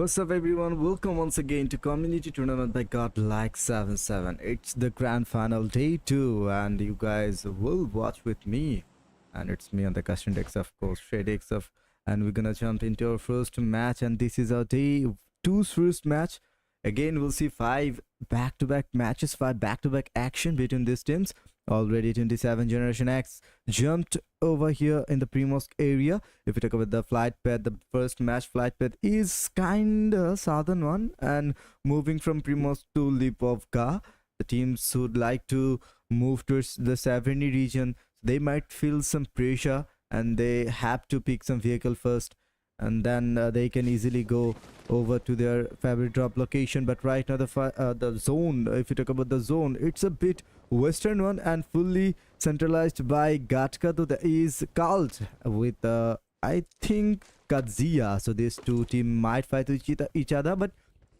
What's up everyone, welcome once again to community tournament by GODLIKE77. It's the grand final day 2 and you guys will watch with me. And it's me on the custom decks, of course, Shadix of, and we're gonna jump into our first match, and this is our day 2's first match. Again, we'll see 5 back-to-back matches, 5 back-to-back action between these teams. Already 27 Generation X jumped over here in the Primorsk area. If we talk about the flight path, the first match flight path is kinda southern one, and moving from Primorsk to Lipovka, the teams would like to move towards the Severny region. They might feel some pressure and they have to pick some vehicle first, and then they can easily go over to their favorite drop location. But right now the zone, if you talk about the zone, it's a bit western one and fully centralized by Gatka. Though there is Cult with I think Qadsiah, so these two teams might fight with each other. But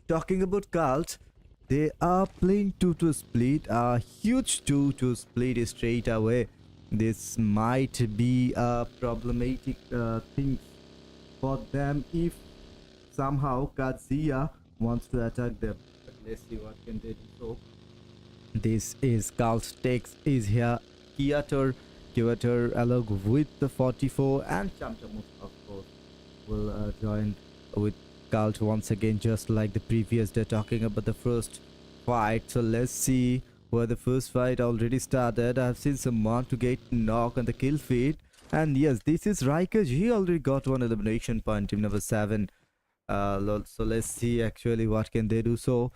talking about Cult, they are playing 2-2 split, a huge 2-2 split straight away. This might be a problematic thing for them if somehow Qadsiah wants to attack them. But let's see what can they do. So this is Cult takes is here, Kiator along with the 44, and Camcamuch of course will join with Cult once again, just like the previous day, talking about the first fight. So let's see where the first fight already started. I've seen someone to get knock on the kill feed, and yes, this is Raikaj. He already got one elimination point, team number 7. So let's see actually what can they do. So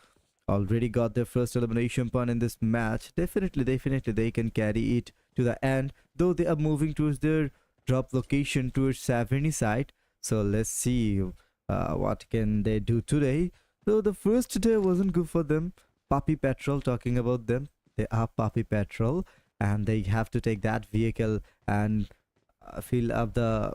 already got their first elimination point in this match. Definitely they can carry it to the end, though they are moving towards their drop location towards Severny side. So let's see what can they do today. So the first day wasn't good for them. Puppy Patrol, talking about them, they are Puppy Patrol and they have to take that vehicle and fill up the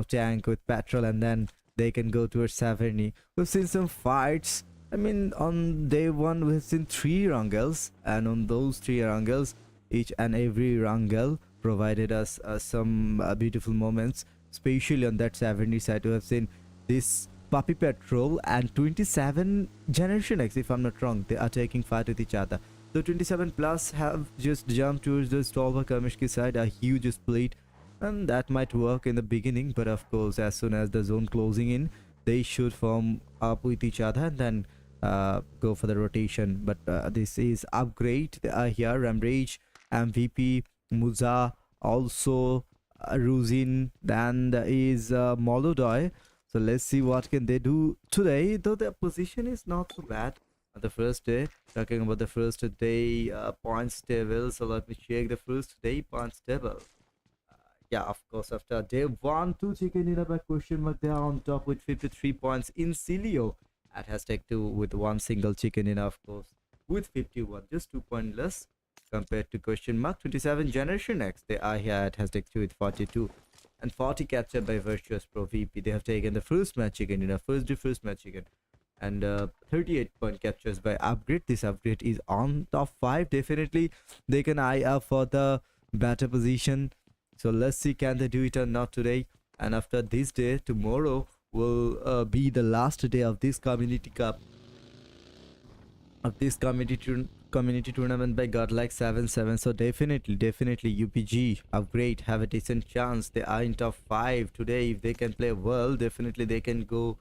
tank with petrol, and then they can go towards Severny. We've seen some fights. I mean, on day 1 we've seen 3 Erangels, and on those 3 Erangels, each and every Erangel provided us some beautiful moments. Especially on that Severny side, we have seen this Puppy Patrol and 27 Generation X, if I'm not wrong, they are taking fight with each other. The 27 plus have just jumped towards the Stolva Kamishki side, a huge split, and that might work in the beginning, but of course as soon as the zone closing in, they should form up with each other and then go for the rotation. But this is upgrade. They are here, Ramrage, MVP, Muza, also Ruzin, then there is Molodoy. So let's see what can they do today, though their position is not so bad on the first day. Talking about the first day points table, so let me check the first day points table. Yeah, of course, after day 1, 2 chicken dinner by question mark, they are on top with 53 points. Insilio at hashtag 2 with 1 single chicken dinner, of course, with 51, just 2 points less compared to question mark. 27 Generation X, they are here at hashtag 2 with 42. And 40 captured by Virtus.Pro VP. They have taken the first match again in a first match again. And 38 point captures by Upgrade. This Upgrade is on top 5. Definitely they can eye up for the better position. So let's see, can they do it or not today. And after this day, tomorrow will be the last day of this community cup, of this community tournament by GODLIKE77. So definitely UPG Upgrade have a decent chance. They are in top 5 today. If they can play well, definitely they can go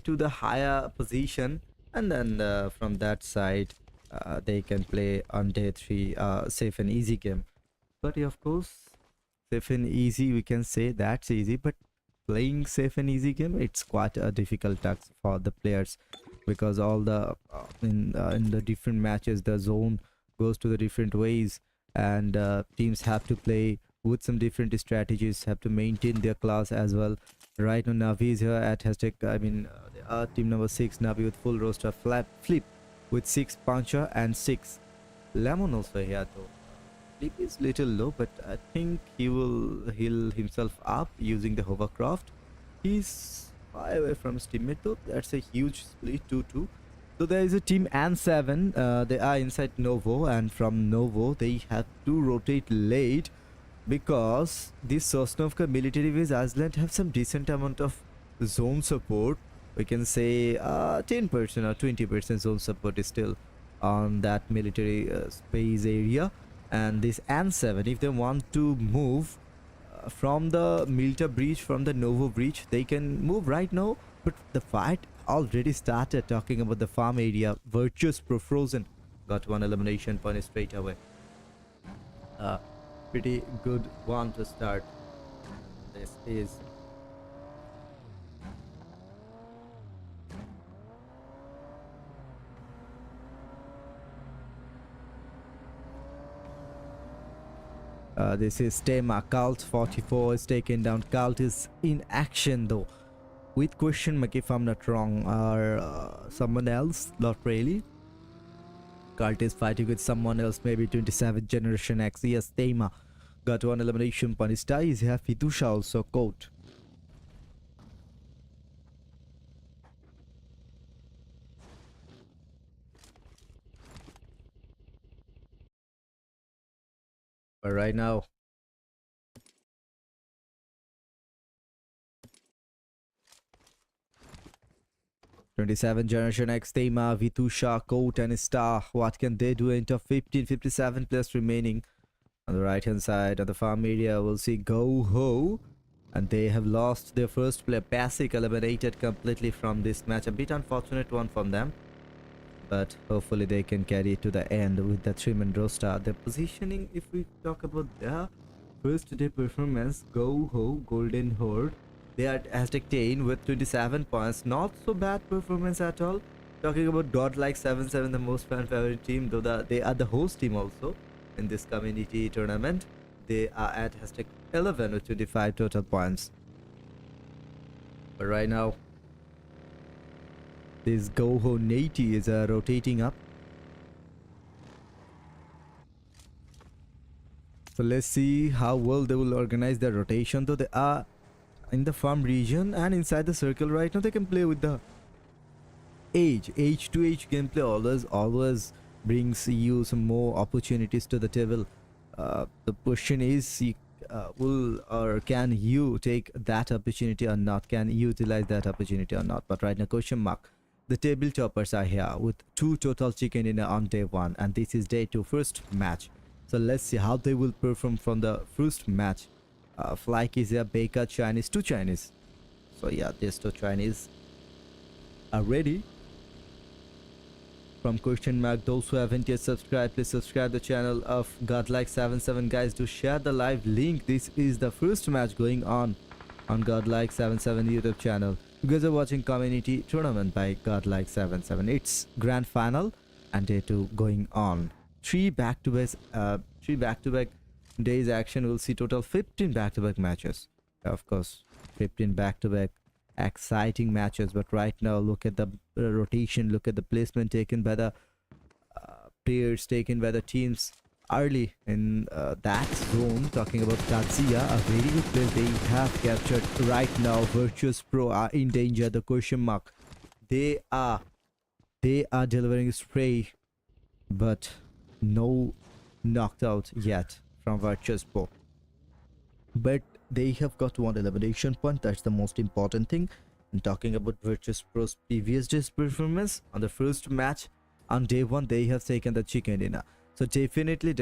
to the higher position, and then from that side they can play on day 3 safe and easy game. But of course, safe and easy, we can say that's easy, but playing safe and easy game, it's quite a difficult task for the players, because all the in the different matches the zone goes to the different ways, and teams have to play with some different strategies, have to maintain their class as well. Right now Navi is here at hashtag, team number 6, Navi with full roster, flip with 6 puncher and 6 lemon also here though. Flip is little low, but I think he will heal himself up using the hovercraft. He's far away from his teammate though. That's a huge split, 2-2. So there is a team N7. They are inside Novo, and from Novo they have to rotate late because this Sosnovka military base Iceland have some decent amount of zone support. we can say 10% or 20% zone support is still on that military space area. And this N7, if they want to move from the Milta breach, from the Novo breach, they can move right now. But the fight already started. Talking about the farm area, Virtus.Pro frozen got one elimination point straight away. Pretty good one to start. This is this is Tema. Cult 44 is taken down. Cult is in action though, with question mark if I'm not wrong, or someone else, not really. Cult is fighting with someone else, maybe 27 Generation X. Yes, Tema got one elimination point. Star is here. Fitusha also caught. But right now, '27 Generation X, Tema, Vitusha, Coat, and Star. What can they do? Into 15, 57 plus remaining. On the right hand side of the farm area, we'll see Go Ho. And they have lost their first player. Basic eliminated completely from this match. A bit unfortunate one from them. But hopefully they can carry it to the end with the 3-man roster. Their positioning, if we talk about their first day performance, Go Ho, Golden Horde. They are hashtag 10 with 27 points. Not so bad performance at all. Talking about GODLIKE77, the most fan favorite team, though they are the host team also in this community tournament. They are at hashtag 11 with 25 total points. But right now, this Goho Nati is rotating up. So let's see how well they will organize their rotation. Though they are in the farm region and inside the circle right now, they can play with the age to age gameplay. Always brings you some more opportunities to the table. The question is, will or can you take that opportunity or not? Can you utilize that opportunity or not? But right now, question mark. The table toppers are here with 2 total chicken dinner on day 1, and this is day 2, first match. So let's see how they will perform from the first match. Flyke is here, Baker, Chinese, 2 Chinese. So yeah, these 2 Chinese are ready. From question mark, those who haven't yet subscribed, please subscribe the channel of GODLIKE77. Guys, do share the live link. This is the first match going on GODLIKE77 YouTube channel. You guys are watching community tournament by GODLIKE77. It's grand final and day 2 going on. 3 back-to-back days action. We'll see total 15 back-to-back matches. Of course, 15 back-to-back exciting matches. But right now, look at the rotation, look at the placement taken by the players, taken by the teams early in that zone. Talking about Qadsiah, a very good player they have captured right now. Virtus.Pro are in danger. The question mark. They are delivering spray, but no knocked out yet from Virtus.Pro. But they have got 1 elimination point. That's the most important thing. And talking about Virtus.Pro's previous day's performance on the first match, on day 1 they have taken the chicken dinner. So definitely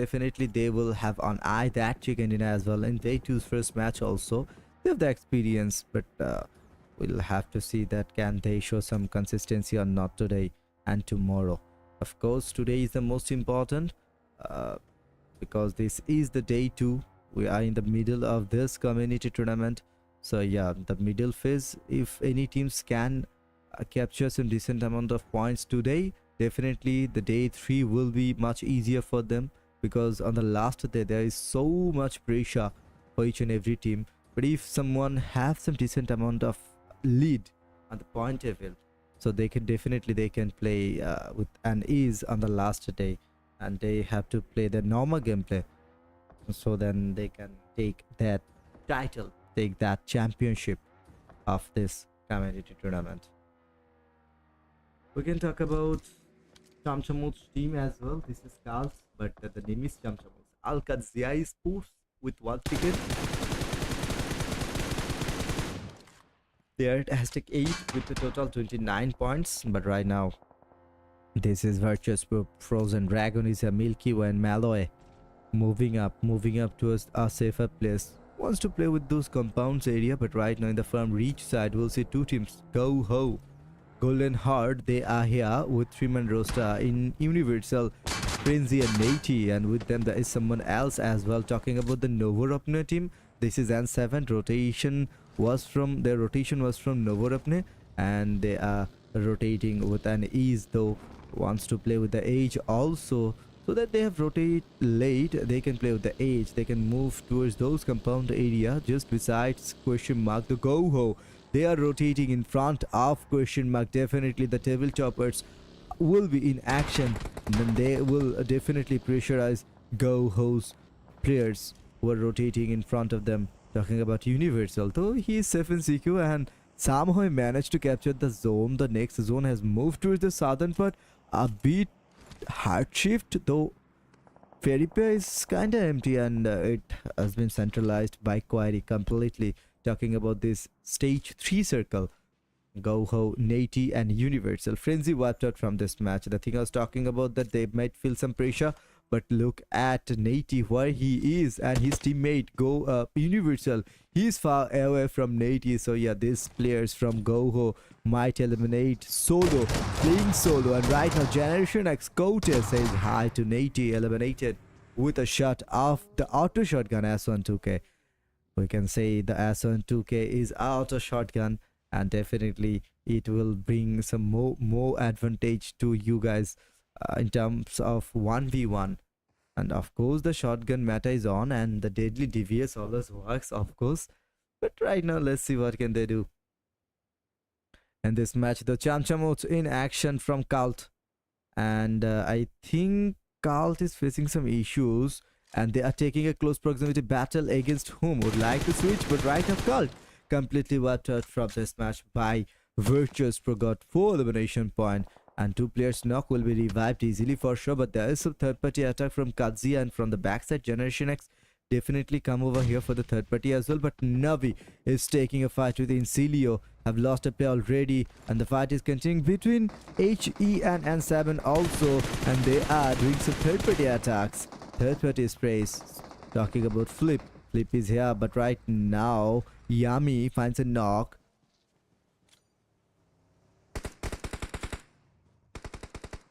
they will have on eye that chicken dinner as well. In day 2's first match also, they have the experience, but we'll have to see that can they show some consistency or not today and tomorrow. Of course, today is the most important because this is the day 2. We are in the middle of this community tournament. So yeah, the middle phase, if any teams can capture some decent amount of points today, definitely the day 3 will be much easier for them, because on the last day there is so much pressure for each and every team. But if someone have some decent amount of lead on the point table, so they can play with an ease on the last day, and they have to play the normal gameplay, so then they can take that title, take that championship of this community tournament. We can talk about Camcamuch team as well. This is Carl's, but the name is Camcamuch. Qadsiah Esports with 1 ticket. They are at Aztec 8 with a total 29 points. But right now, this is Virtus.Pro. Frozen Dragon is a Milky Way and Malloy. Moving up towards a safer place. Wants to play with those compounds area, but right now in the firm reach side, we'll see two teams. Go Ho, Golden Horde, they are here with 3-man roster in Universal, Frenzy and Nati, and with them there is someone else as well. Talking about the Novorapne team, this is N7. Their rotation was from Novorapne, and they are rotating with an ease, though wants to play with the age also, so that they have rotate late. They can play with the age, they can move towards those compound area just besides question mark the Go-Ho. They are rotating in front of question mark. Definitely the table toppers will be in action, and then they will definitely pressurize Go-Ho's players who are rotating in front of them. Talking about Universal, though he is safe in CQ and somehow he managed to capture the zone. The next zone has moved towards the southern part, a bit hard shift, though Feripia is kinda empty, and it has been centralized by Query completely. Talking about this stage 3 circle, Go-Ho, Nati and Universal. Frenzy wiped out from this match. The thing I was talking about, that they might feel some pressure, but look at Nati where he is, and his teammate Universal, he is far away from Nati. So yeah, these players from Go-Ho might eliminate solo, playing solo. And right now Generation X Cote says hi to Nati, eliminated with a shot of the auto shotgun S12K. We can say the S12K is auto shotgun, and definitely it will bring some more advantage to you guys in terms of 1v1. And of course the shotgun meta is on, and the deadly DVS always works, of course. But right now let's see what can they do in this match. The Camcamuch in action from Cult, and I think Cult is facing some issues, and they are taking a close proximity battle against whom. Would like to switch, but right now Cult completely wiped out from this match by Virtus.Pro. Got 4 elimination point, and 2 players knock will be revived easily for sure. But there is some third party attack from Qadsiah, and from the backside Generation X definitely come over here for the third party as well. But Navi is taking a fight with Insilio, have lost a player already, and the fight is continuing between HE and N7 also, and they are doing some third party attacks, third party sprays. Talking about Flip is here, but right now Yami finds a knock.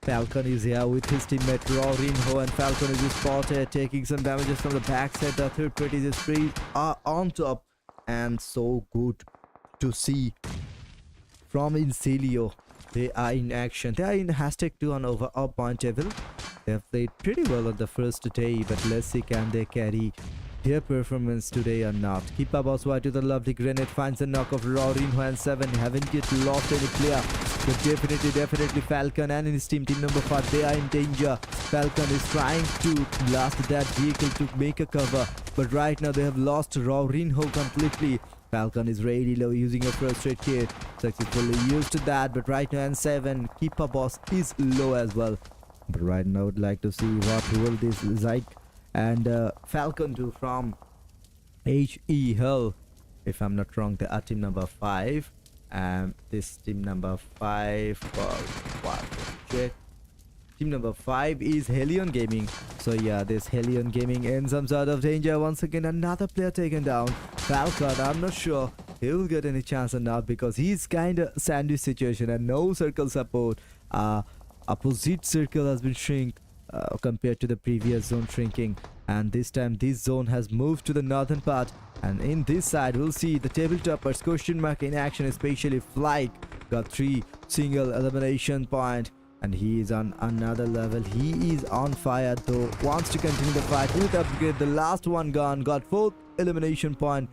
Falcon is here with his teammate Rorinho, and Falcon is spotted taking some damages from the backside. The third party sprays are on top, and so good to see from Insilio. They are in action. They are in hashtag 2 on overall point table. They have played pretty well on the first day, but let's see can they carry their performance today or not. Keep up also to the lovely grenade, finds a knock of Rorinho, and 7 haven't yet lost any player. But definitely Falcon and his team number 5, they are in danger. Falcon is trying to blast that vehicle to make a cover, but right now they have lost Rorinho completely. Falcon is really low, using a first aid kit, successfully used to that, but right now N7 Keeper Boss is low as well. But right now I would like to see what will this Zyke and Falcon do from HE Hell. If I'm not wrong, they are team number 5, and this team number 5 check. Team number 5 is Hellion Gaming. So yeah, this Hellion Gaming in some sort of danger. Once again another player taken down. Falcon, I'm not sure he will get any chance or not, because he's kind of sandwich situation and no circle support. Opposite circle has been shrink compared to the previous zone shrinking, and this time this zone has moved to the northern part, and in this side we'll see the tabletoppers question mark in action, especially Flyke got 3 single elimination point, and he is on another level. He is on fire though, wants to continue the fight with upgrade. The last one gone, got 4th elimination point.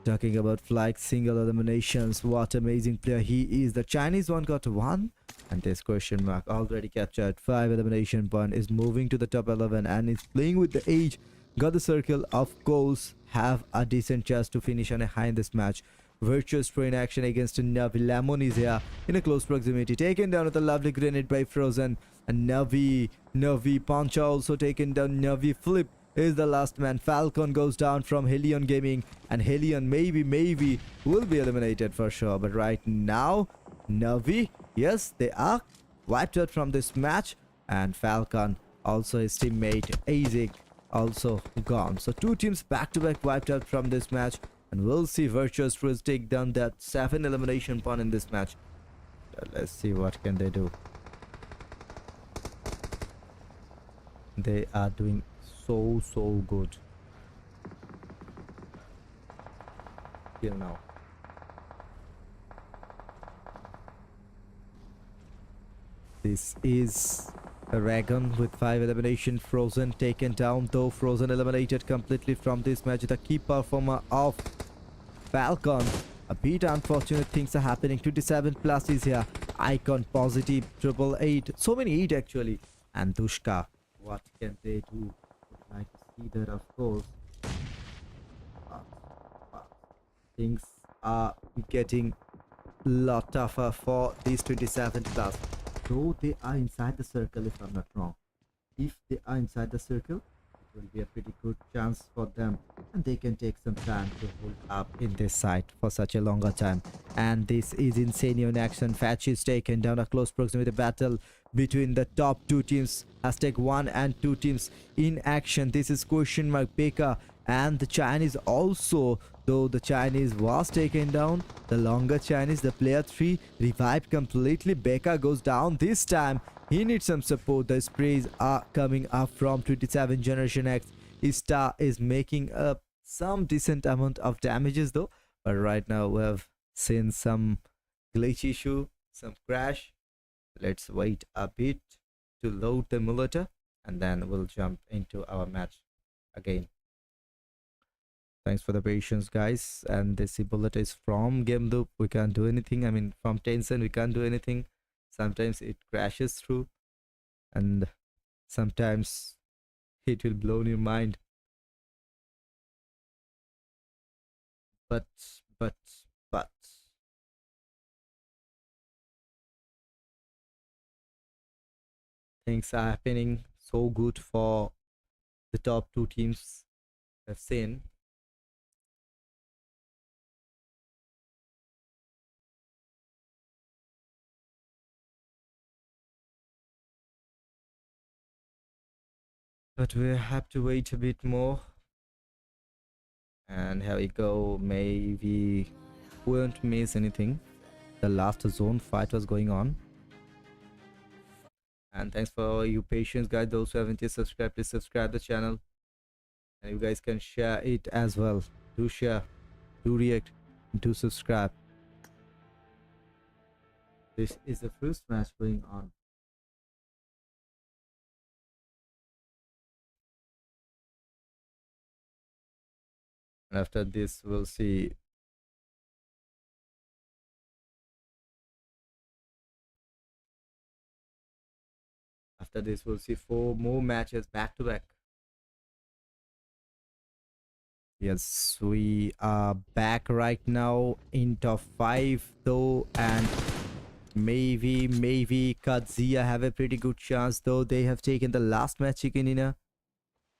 Talking about Flyke single eliminations, what amazing player he is. The Chinese one got 1, and this question mark already captured 5 elimination point, is moving to the top 11 and is playing with the age. Got the circle, of course, have a decent chance to finish on a high in this match. Virtus.Pro in action against Navi. Lemon is here in a close proximity, taken down with a lovely grenade by Frozen, and Navi Pancha also taken down. Navi Flip is the last man. Falcon goes down from Hellion Gaming, and Hellion maybe will be eliminated for sure. But right now, Navi, yes, they are wiped out from this match, and Falcon, also his teammate Isaac, also gone. So two teams back to back wiped out from this match, and we'll see Virtus.Pro take down that 7 elimination point in this match. Let's see what can they do. They are doing so good till now. This is Erangel with 5 elimination. Frozen taken down, though Frozen eliminated completely from this match. The key performer of Falcon. A bit unfortunate things are happening. 27 plus is here. Icon positive, 888. So many 8 actually. And Dushka. What can they do? Would like to see that, of course. Things are getting a lot tougher for these 27 plus. Though they are inside the circle, if I'm not wrong. If they are inside the circle, it will be a pretty good chance for them, and they can take some time to hold up in this site for such a longer time. And this is Insilio in action. Fetch is taken down. A close proximity battle between the top 2 teams. Hashtag 1 and 2 teams in action. This is question mark Baker and the Chinese also, though the Chinese was taken down. The longer Chinese, the player 3 revived completely. Baker goes down this time. He needs some support. The sprays are coming up from 27 Generation X. His star is making up some decent amount of damages though. But right now we have seen some glitch issue, some crash. Let's wait a bit to load the emulator, and then we'll jump into our match again. Thanks for the patience, guys. And this emulator is from Game Loop. We can't do anything. I mean, from Tencent we can't do anything. Sometimes it crashes through, and sometimes it will blow your mind. But things are happening so good for the top 2 teams I've seen. But we have to wait a bit more. And here we go. Maybe we won't miss anything. The last zone fight was going on. And thanks for your patience, guys. Those who haven't yet subscribed, please subscribe the channel. And you guys can share it as well. Do share, do react, do subscribe. This is the first match going on. And after this, we'll see. After this, we'll see 4 more matches back to back. Yes, we are back right now in top 5 though, and maybe Qadsiah have a pretty good chance though. They have taken the last match chicken dinner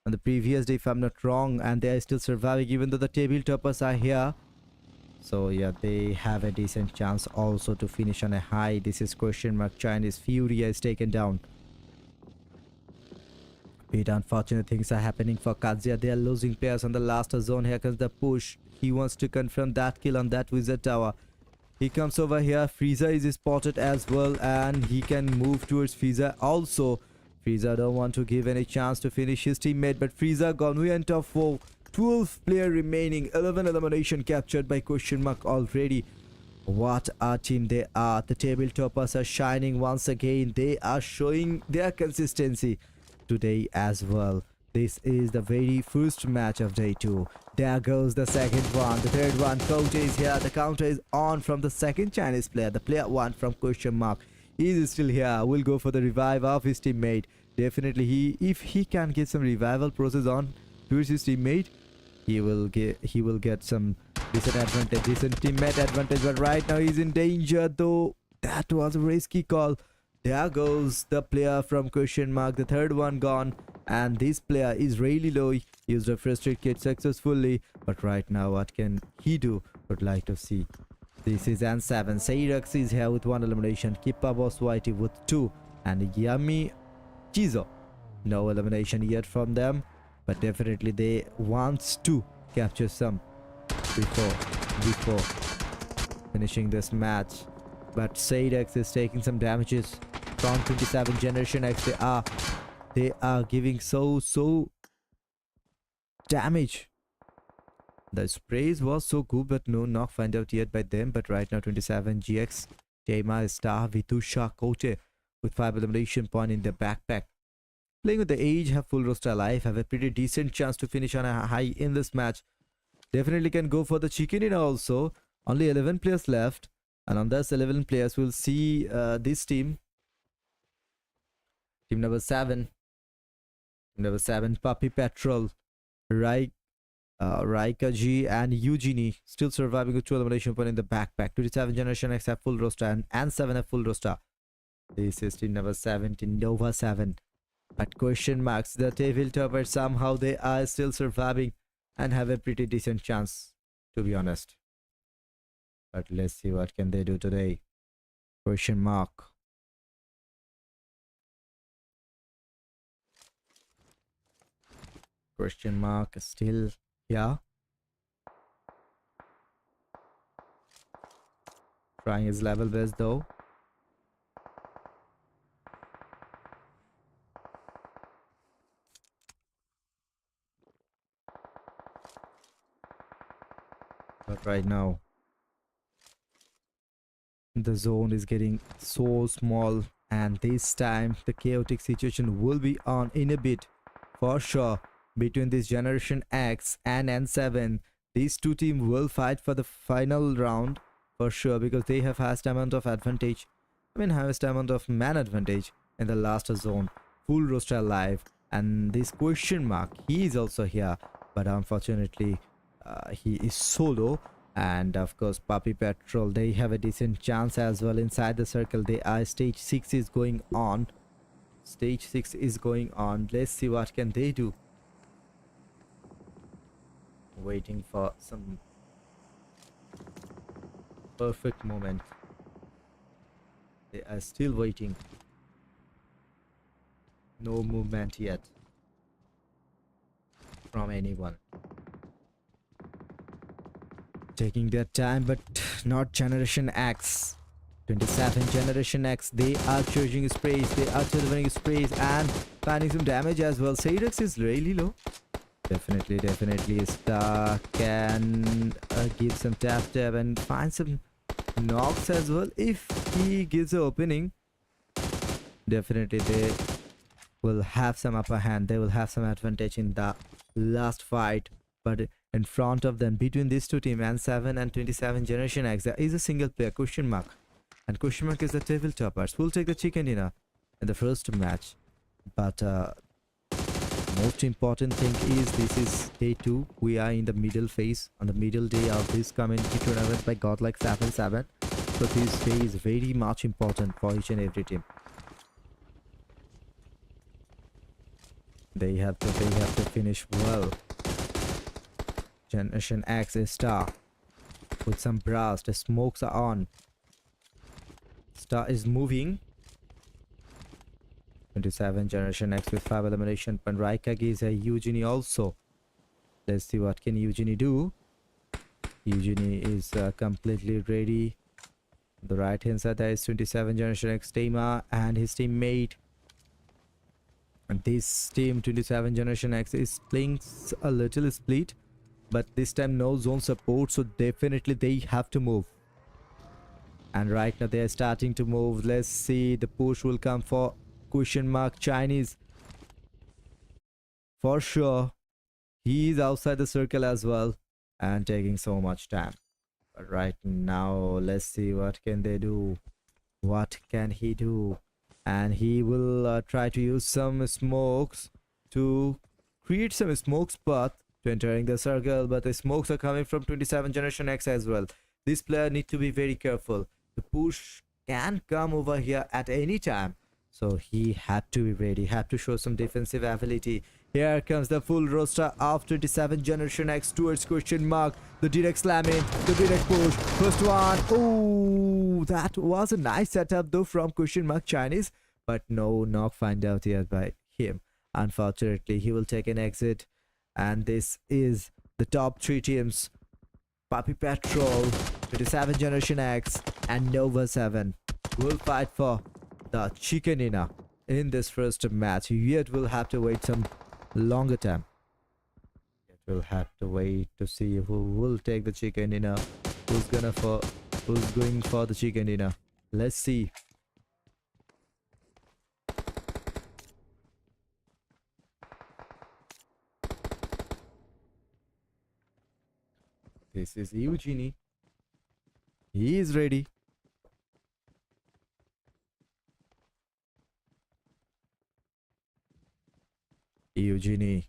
on the previous day if I'm not wrong, and they are still surviving even though the table toppers are here. So yeah, they have a decent chance also to finish on a high. This is question mark Chinese. Fury is taken down. Bit unfortunate things are happening for Qadsiah. They are losing players on the last zone. Here comes the push. He wants to confirm that kill on that wizard tower. He comes over here. Frieza is spotted as well, and he can move towards Frieza also. Frieza don't want to give any chance to finish his teammate, but Frieza gone. We enter for 12 player remaining. 11 elimination captured by question mark already. What a team they are. The table toppers are shining once again. They are showing their consistency today as well. This is the very first match of day 2. There goes the second one. The third one. Coach is here. The counter is on from the second Chinese player. The player 1 from question mark. He is still here. Will go for the revive of his teammate. Definitely, if he can get some revival process on towards his teammate, he will get some decent advantage, decent teammate advantage. But right now he's in danger though. That was a risky call. There goes the player from question mark. The third one gone, and this player is really low. He used a first aid kit successfully, but right now what can he do? Would like to see. This is N7. Sayrax is here with 1 elimination. Kippa Boss Whitey with 2, and Yummy Chizo. No elimination yet from them, but definitely they wants to capture some before finishing this match. But Sayrax is taking some damages from 27 Generation X. They are giving so damage. The sprays was so good, but no knock find out yet by them. But right now 27 GX, Tema Star, Vitusha, Kote with 5 elimination point in their backpack. Playing with the age, have full roster alive, have a pretty decent chance to finish on a high in this match. Definitely can go for the chicken dinner also. Only 11 players left, and on those 11 players we'll see this team. Team number 7. Number 7, Puppy Patrol, Raika G and Eugenie still surviving with 2 elimination point in the backpack. 27 Generation X have full roster, and 7 have full roster. This is team number 17, Nova 7. But question marks, the tabletopper, somehow they are still surviving and have a pretty decent chance, to be honest. But let's see what can they do today. Question mark. Question mark is still here. Trying his level best though. But right now the zone is getting so small, and this time the chaotic situation will be on in a bit for sure. Between this Generation X and N7, these two teams will fight for the final round for sure, because they have highest amount of advantage. Highest amount of man advantage in the last zone. Full roster alive, and this question mark, he is also here, but unfortunately he is solo. And of course Puppy Patrol, they have a decent chance as well inside the circle. They are stage 6 is going on. Stage 6 is going on. Let's see what can they do. Waiting for some perfect moment. They are still waiting. No movement yet from anyone. Taking their time, but not Generation X. 27 Generation X, they are charging sprays, they are delivering sprays and finding some damage as well. Sayrax is really low. Definitely Star can give some tap and find some knocks as well. If he gives an opening, definitely they will have some upper hand. They will have some advantage in the last fight. But in front of them, between these two teams, N7 and 27 Generation X, there is a single player, question mark. And question mark is the tabletoppers. We'll take the chicken dinner in the first match. But most important thing is, this is day 2. We are in the middle phase, on the middle day of this community tournament by GODLIKE77. So this day is very much important for each and every team. They have to finish well. Generation X is Star with some blast. The smokes are on. Star is moving. 27 Generation X with 5 elimination. But Raika gives a Eugenie also. Let's see what can Eugenie do. Eugenie is completely ready. On the right hand side there is 27 Generation X Tema and his teammate. And this team 27 Generation X is playing a little split, but this time no zone support, so definitely they have to move. And right now they are starting to move. Let's see, the push will come for question mark Chinese for sure. He is outside the circle as well and taking so much time. But right now let's see what can they do. What can he do? And he will try to use some smokes to create some smokes path to entering the circle, but the smokes are coming from 27 Generation X as well. This player need to be very careful. The push can come over here at any time, So he had to be ready, had to show some defensive ability. Here comes the full roster of 27 Generation X towards question mark. The direct slamming, the direct push. First one. Oh, that was a nice setup though from question mark Chinese. But no knock find out yet by him. Unfortunately, he will take an exit. And this is the top 3 teams. Puppy Patrol, 27 Generation X, and Nova 7 will fight for the chicken dinner in this first match. Yet we'll have to wait some longer time. Yet we'll have to wait to see who will take the chicken dinner, who's going for the chicken dinner. Let's see. This is Eugenie. He is ready. Eugenie.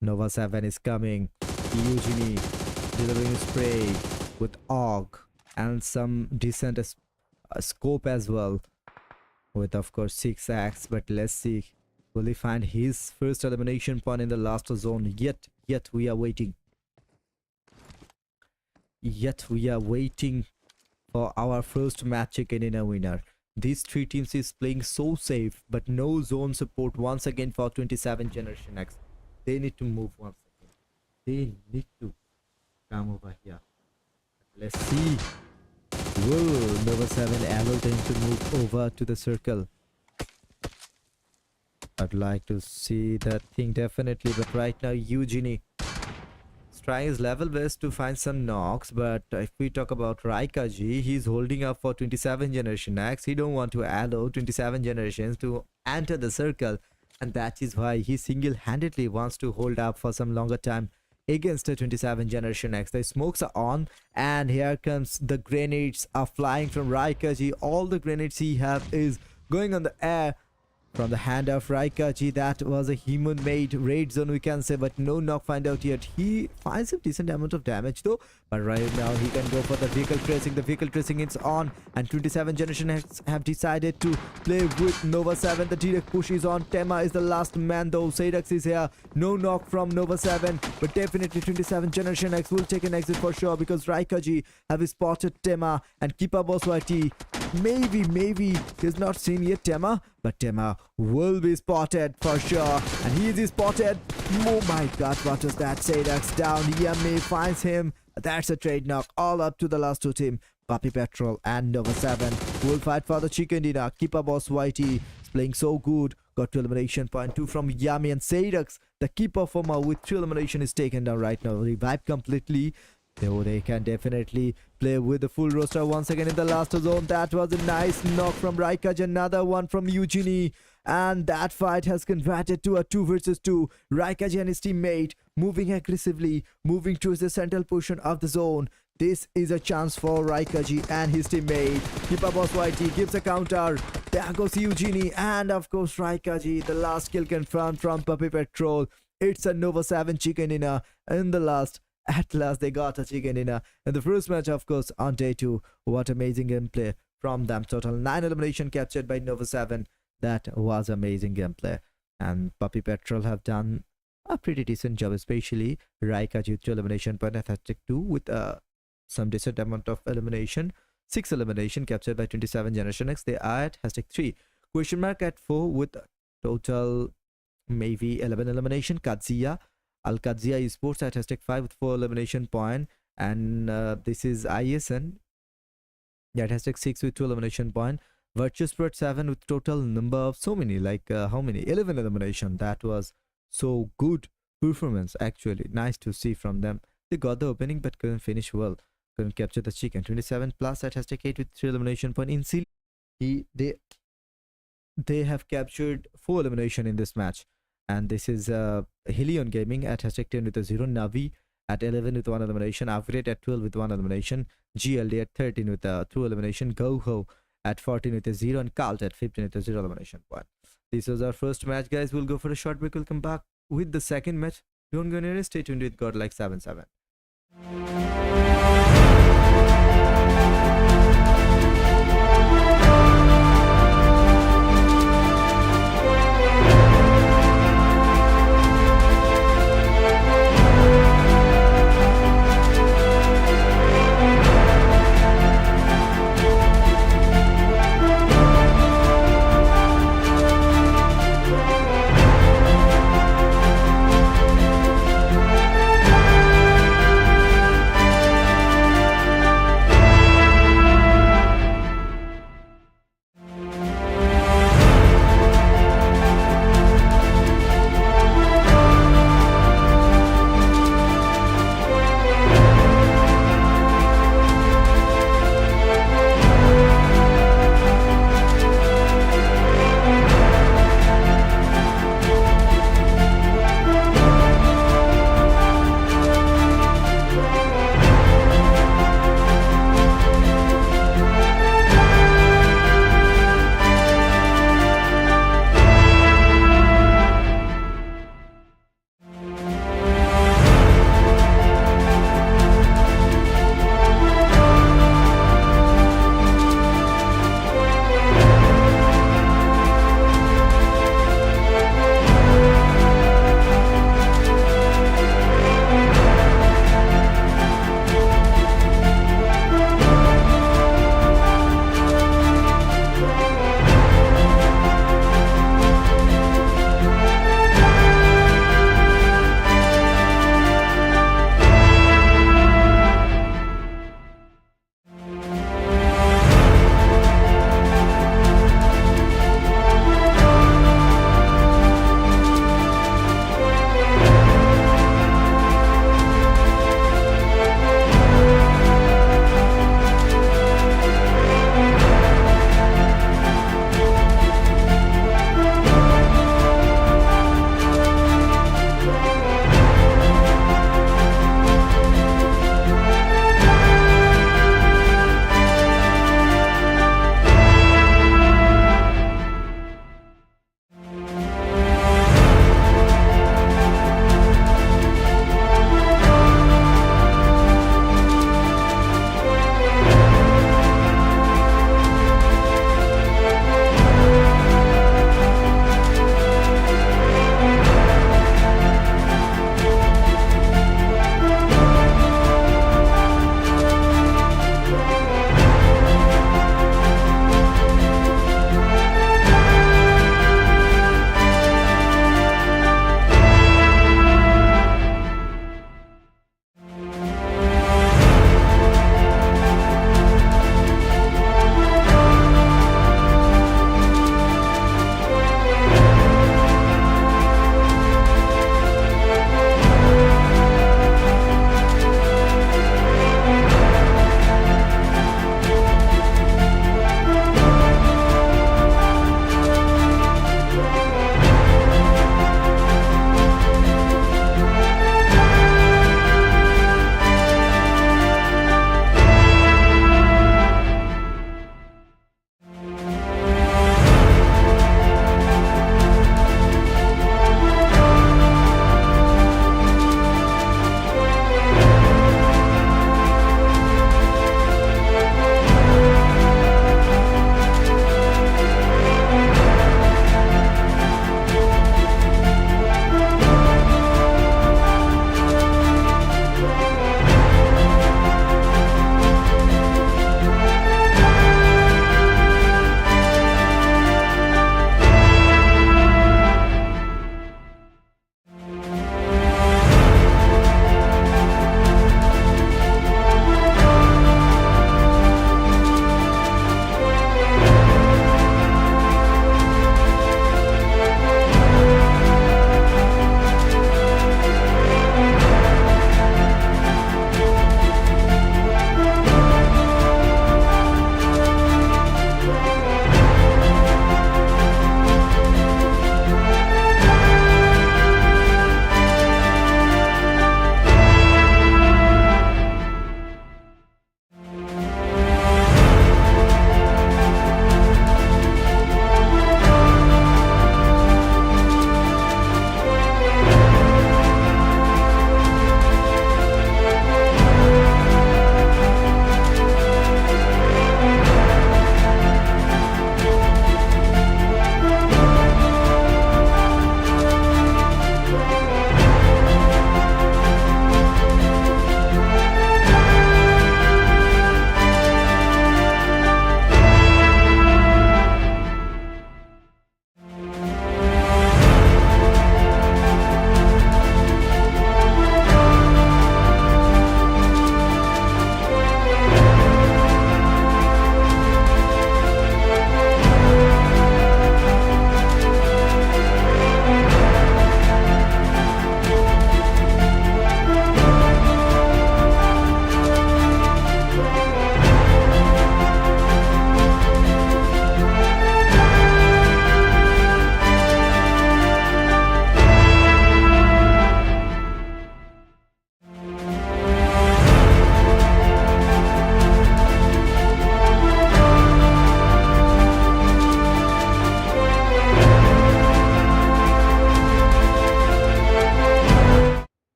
Nova 7 is coming. Eugenie delivering spray with AUG and some decent scope as well. With of course 6 axes, but let's see. Will he find his first elimination point in the last zone? Yet we are waiting. Yet we are waiting for our first match chicken dinner winner. These 3 teams is playing so safe, but no zone support once again for 27 Generation X. They need to move once again. They need to come over here. Let's see. Will Nova 7 allow them to move over to the circle? I'd like to see that thing definitely, but right now Eugenie trying his level best to find some knocks. But if we talk about Raikaji, he's holding up for 27 Generation X. He don't want to allow 27 generations to enter the circle, and that is why he single-handedly wants to hold up for some longer time against the 27 Generation X. The smokes are on, and here comes the grenades are flying from Raikaji. All the grenades he have is going on the air from the hand of Raikaji. That was a human-made raid zone, we can say, but no knock find out yet. He finds a decent amount of damage though, but right now he can go for the vehicle tracing. The vehicle tracing is on, and 27 Generation X have decided to play with Nova 7. The direct push is on. Tema is the last man though. Sadux is here. No knock from Nova 7, but definitely 27 Generation X will take an exit for sure, because Raikaji have spotted Tema, and Keeper Boss YT maybe he's not seen yet Tema, but Tema will be spotted for sure, and he is spotted. Oh my god, what was that? Sadux down. Yummy finds him. That's a trade knock. All up to the last 2 team. Puppy Patrol and Nova 7 will fight for the chicken dinner. Keeper Boss YT is playing so good. Got to elimination point 2 from Yummy, and Sadux, the keeper former with 2 elimination, is taken down right now. Revived completely. Though they can definitely play with the full roster once again in the last zone. That was a nice knock from Raikaj. Another one from Eugenie. And that fight has converted to a 2 versus 2. Raikaj and his teammate moving aggressively, moving towards the central portion of the zone. This is a chance for Raikaji and his teammate. Keeper Boss YT gives a counter. There goes Eugenie, and of course Raikaji. The last kill confirmed from Puppy Patrol. It's a Nova 7 chicken dinner in the last. At last they got a chicken dinner in the first match, of course, on day 2. What amazing gameplay from them. Total 9 elimination captured by Nova 7. That was amazing gameplay. And Puppy Patrol have done a pretty decent job, especially Raikaji 2 elimination point, Athletic 2 with some decent amount of elimination. 6 elimination captured by 27 Generation X. They are at hashtag 3. Question mark at 4 with total maybe 11 elimination. Qadsiah Esports at hashtag 5 with 4 elimination point, and this is ISN at hashtag 6 with 2 elimination point. Virtus.Pro 7 with total number of so many, like how many? 11 elimination. That was so good performance actually. Nice to see from them. They got the opening but couldn't finish well. Couldn't capture the chicken. 27 plus at hashtag 8 with 3 elimination point. Insilio, they have captured 4 elimination in this match. And this is Hellion Gaming at hashtag 10 with a 0. Navi at 11 with 1 elimination. Upgrade at 12 with 1 elimination. GLD at 13 with a 2 elimination. Goho at 14 with a 0. And Cult at 15 with a 0 elimination point. This was our first match, guys. We'll go for a short break. We'll come back with the second match. Don't go anywhere. Stay tuned with GODLIKE77.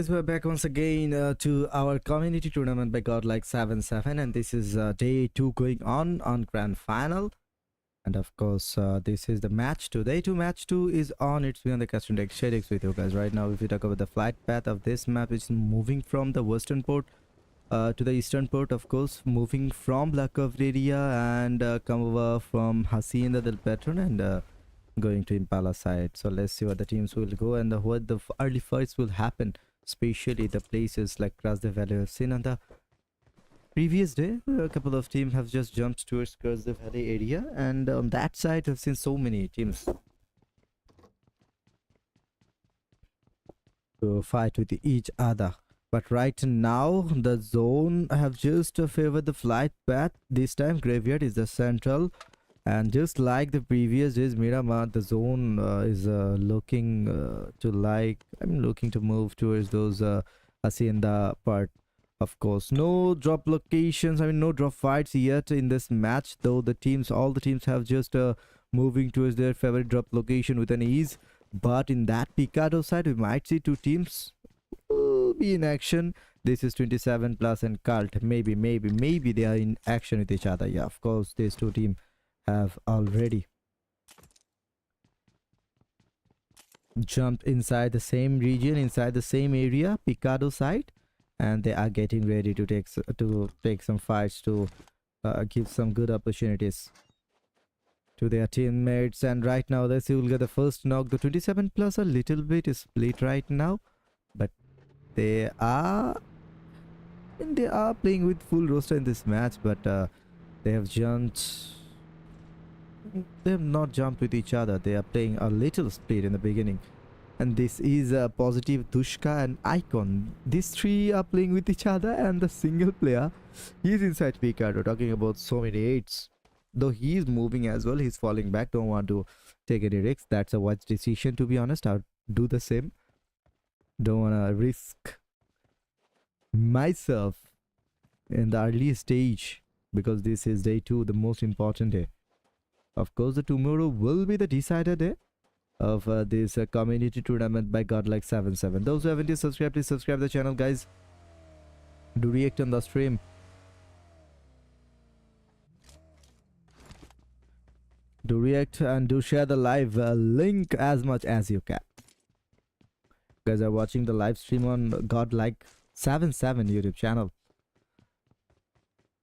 guys, we're back once again to our community tournament by GODLIKE77, and this is day 2 going on grand final. And of course, this is the match 2. Day 2 match 2 is on. It's me on the custom deck Shadix with you guys right now. If you talk about the flight path of this map, it's moving from the western port to the eastern port, of course, moving from Black Cove area and come over from Hacienda del Patron and going to Impala side. So let's see what the teams will go and what the early fights will happen, especially the places like across the valley. I've seen on the previous day a couple of teams have just jumped towards across the valley area, and on that side I've seen so many teams to fight with each other. But right now the zone have just favored the flight path. This time graveyard is the central, and just like the previous days, Miramar, the zone is looking looking to move towards those Hacienda part. Of course, no drop locations, no drop fights yet in this match, though all the teams have just moving towards their favorite drop location with an ease. But in that Picado side, we might see two teams be in action. This is 27 plus and Cult. Maybe they are in action with each other. Yeah, of course, these two teams have already jumped inside the same region, inside the same area, Picado side, and they are getting ready to take some fights to give some good opportunities to their teammates. And right now let's see who will get the first knock. The 27 plus a little bit is split right now, but they are playing with full roster in this match, but they have not jumped with each other. They are playing a little split in the beginning. And this is a positive Dushka and Icon. These three are playing with each other, and the single player, he's inside Picado, talking about so many 8s. Though he's moving as well, he's falling back, don't want to take any risks. That's a wise decision, to be honest. I'll do the same. Don't want to risk myself in the early stage, because this is day 2, the most important day. Of course, the tomorrow will be the decider day of this community tournament by GODLIKE77. Those who haven't yet subscribed, please subscribe the channel, guys. Do react on the stream. Do react and do share the live link as much as you can. You guys are watching the live stream on GODLIKE77 YouTube channel.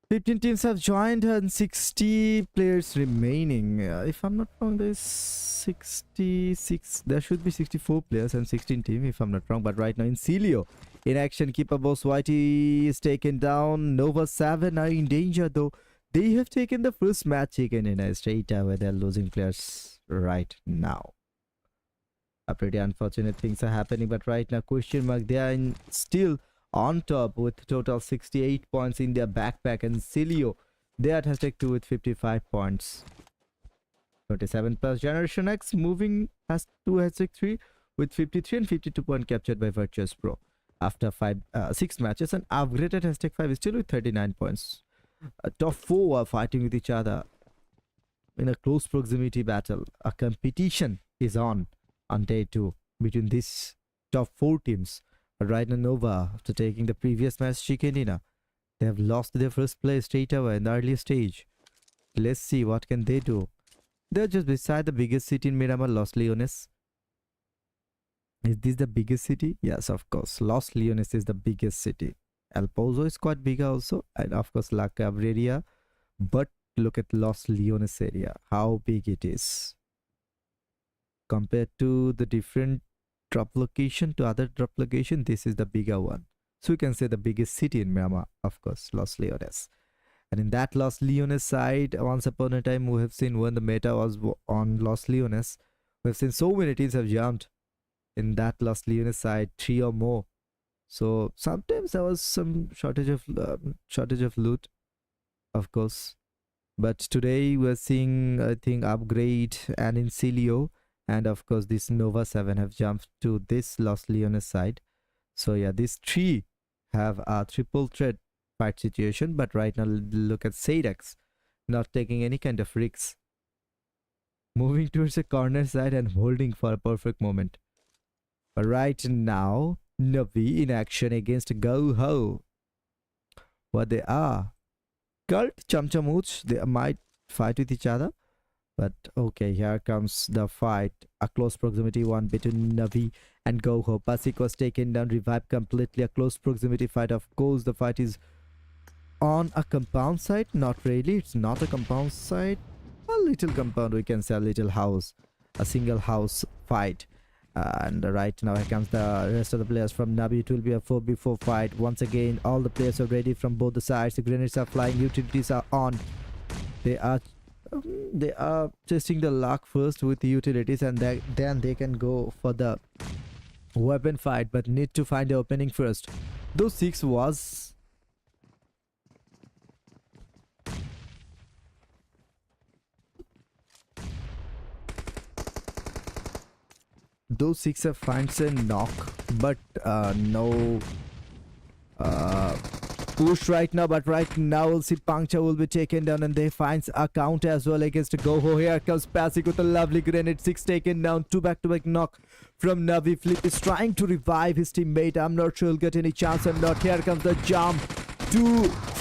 15 teams have joined and 60 players remaining. If I'm not wrong, there's 66. There should be 64 players and 16 teams, if I'm not wrong. But right now, Insilio in action. Keeper Boss Whitey is taken down. Nova 7 are in danger, though. They have taken the first match taken in a straight away. They're losing players right now. A pretty unfortunate things are happening. But right now, question mark. They are still on top with total 68 points in their backpack, and Insilio, they are hashtag 2 with 55 points. 27 plus Generation X moving has 2 hashtag 3 with 53 and 52 point captured by Virtus.Pro after 6 matches, and upgraded hashtag 5 is still with 39 points. Top 4 are fighting with each other in a close proximity battle. A competition is on day 2 between these top 4 teams. But right now, Nova, after taking the previous match, Chicanina, they have lost their first place straight away in the early stage. Let's see what can they do. They're just beside the biggest city in Miramar, Los Leones. Is this the biggest city? Yes, of course. Los Leones is the biggest city. El Pozo is quite big also, and of course La Cabrera. But look at Los Leones area, how big it is compared to the different drop location to other drop location. This is the bigger one, so we can say the biggest city in Miramar, of course, Los Leones. And in that Los Leones side, once upon a time we have seen when the meta was on Los Leones, we have seen so many teams have jumped in that Los Leones side, 3 or more. So sometimes there was some shortage of loot, of course. But today we're seeing, I think, Upgrade and Insilio, and of course this Nova 7 have jumped to this Los Leones side. So yeah, these 3 have a triple threat fight situation. But right now, look at Sadex not taking any kind of risks, moving towards the corner side and holding for a perfect moment. But right now Navi in action against Go-Ho. What they are? Cult, Camcamuch, they might fight with each other. But okay, here comes the fight. A close proximity one between Navi and Go-Ho. Pasik was taken down, revived completely. A close proximity fight. Of course, the fight is on a compound site. Not really. It's not a compound site. A little compound, we can say, a little house. A single house fight. And right now here comes the rest of the players from Navi. It will be a 4v4 fight. Once again, all the players are ready from both the sides. The grenades are flying. Utilities are on. They are testing the luck first with the utilities, and then they can go for the weapon fight, but need to find the opening first. Those 6 was those 6 have finds a knock, but no push right now. But right now we'll see Puncture will be taken down, and they finds a count as well against Go-Ho. Here comes Pasik with a lovely grenade. 6 taken down. 2 back-to-back knock from Navi. Flip is trying to revive his teammate. I'm not sure he'll get any chance or not. Here comes the jump.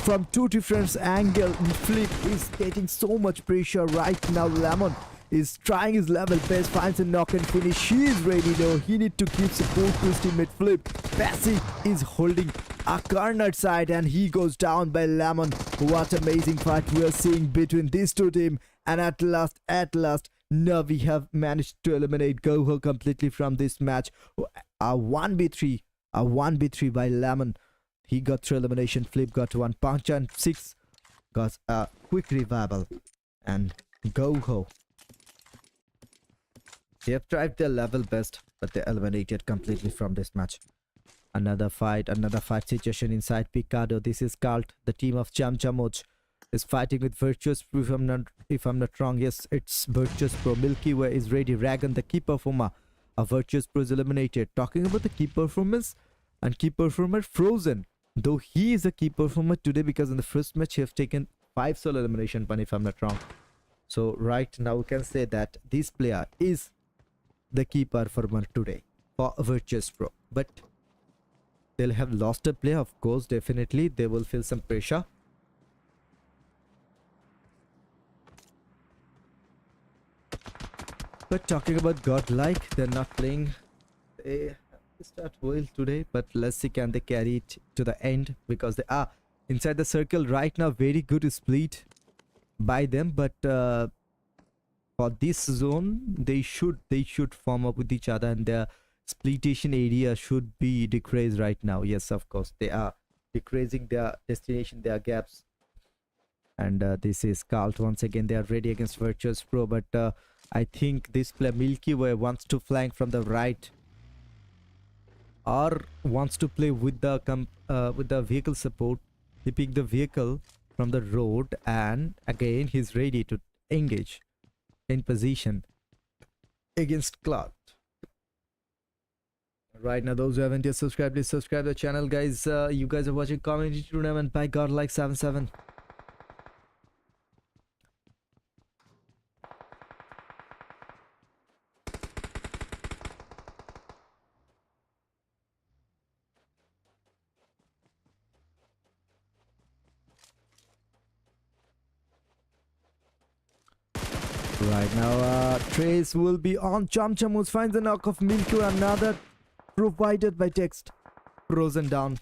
From two different angles. Flip is getting so much pressure right now. Lemon is trying his level best, finds a knock and finish. He is ready though. He need to give support to his teammate Flip. Pasik is holding a corner side, and he goes down by Lemon. What amazing fight we are seeing between these two teams. And at last, Navi have managed to eliminate Go-Ho completely from this match. A 1v3 by Lemon. He got 3 elimination. Flip got 1. Puncture and 6 got a quick revival. And Go-Ho, they have tried their level best, but they eliminated completely from this match. Another fight situation inside Picado. This is Cult, the team of Camcamuch, is fighting with Virtus.Pro. If I'm not wrong, yes, it's Virtus.Pro. Milky Way is ready. Ragan, the key performer of Virtus.Pro, is eliminated. Talking about the key performance and key performer Frozen, though he is a key performer today because in the first match he has taken 5 solo elimination, but if I'm not wrong. So right now we can say that this player is the key performer today for Virtus.Pro. But they'll have lost a player, of course. Definitely they will feel some pressure. But talking about Godlike, they're not playing. They start well today, but let's see, can they carry it to the end, because they are inside the circle right now. Very good split by them, but for this zone they should form up with each other, and their splitation area should be decreased right now. Yes, of course they are decreasing their destination, their gaps. And this is Cult once again. They are ready against Virtus.Pro, but I think this player Milky Way wants to flank from the right, or wants to play with the vehicle support. He picked the vehicle from the road, and again he's ready to engage in position against Cloud. Right now, those who haven't yet subscribed, please subscribe to the channel, guys. You guys are watching Community Tournament by GODLIKE77. Right now, Trace will be on. Camcamuch finds the knock of Milky. Another provided by Text. Frozen down.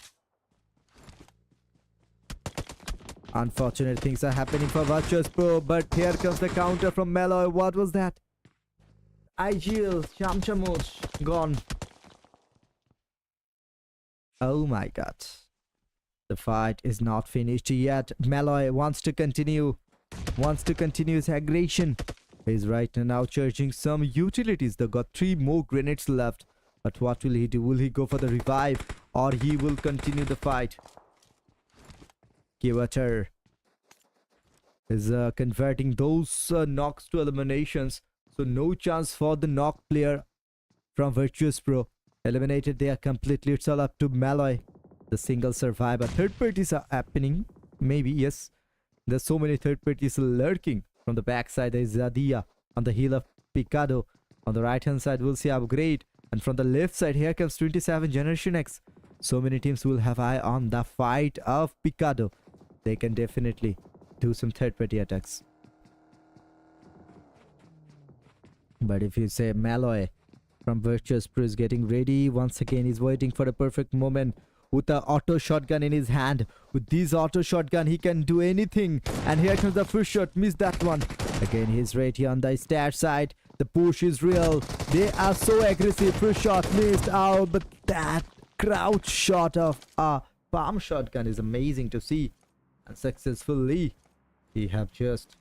Unfortunate things are happening for Virtus.Pro, but here comes the counter from Meloy. What was that? IGL, Camcamuch, gone. Oh my god. The fight is not finished yet. Meloy wants to continue his aggression. He's right now charging some utilities. They got 3 more grenades left. But what will he do? Will he go for the revive, or he will continue the fight? Kiwater is converting those knocks to eliminations. So no chance for the knock player from Virtus.Pro. Eliminated there completely. It's all up to Meloy, the single survivor. Third parties are happening. Maybe, yes. There's so many third parties lurking. From the backside, there is Zadia on the heel of Picado. On the right hand side, we'll see Upgrade. And from the left side, here comes 27 Generation X. So many teams will have eye on the fight of Picado. They can definitely do some third-party attacks. But if you say Malloy from Virtus.Pro is getting ready, once again he's waiting for the perfect moment with the auto shotgun in his hand. With this auto shotgun, he can do anything. And here comes the first shot, missed that one. Again, he's ready on the stat side. The push is real. They are so aggressive. First shot missed out, but that crouch shot of a palm shotgun is amazing to see. And successfully, he have just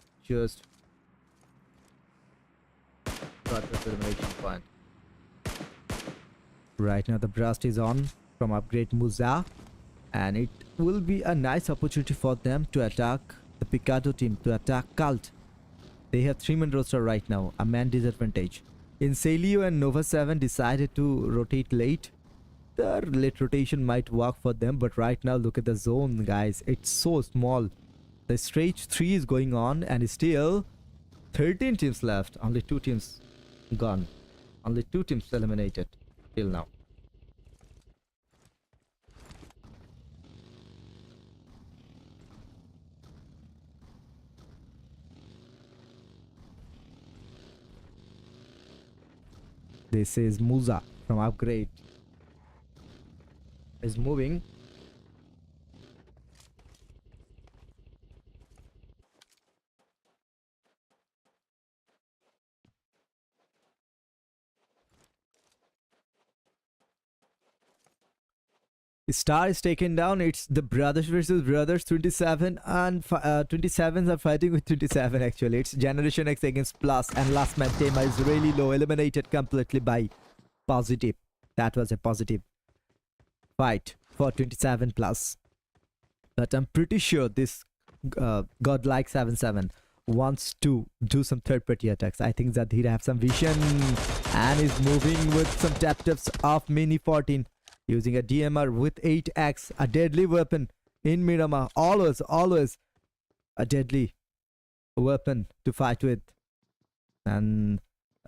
got the elimination point. Right now, the burst is on from Upgrade Muza, and it will be a nice opportunity for them to attack the Picado team, to attack Cult. They have 3-man roster right now, a man disadvantage. Insilio and Nova 7 decided to rotate late. The late rotation might work for them, but right now look at the zone, guys. It's so small. The stage 3 is going on, and still 13 teams left. Only 2 teams gone. Only 2 teams eliminated till now. This is Muza from Upgrade. Is moving. Star is taken down. It's the brothers versus brothers. 27 and 27s are fighting with 27 actually. It's Generation X against Plus, and last man Tema is really low, eliminated completely by Positive. That was a positive fight for 27 plus. But I'm pretty sure this GODLIKE77 wants to do some third-party attacks. I think that he'd have some vision and is moving with some tap-taps of Mini 14. Using a DMR with 8x, a deadly weapon in Miramar. Always a deadly weapon to fight with. And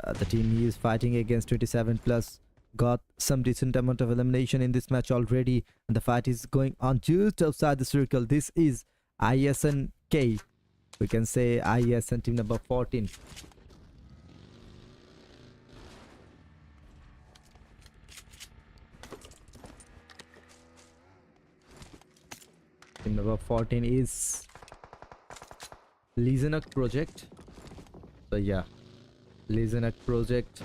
the team he is fighting against 27 plus got some decent amount of elimination in this match already. And the fight is going on just outside the circle. This is ISNK. We can say ISN team number 14. Team number 14 is Lisenok project. So yeah, Lisenok project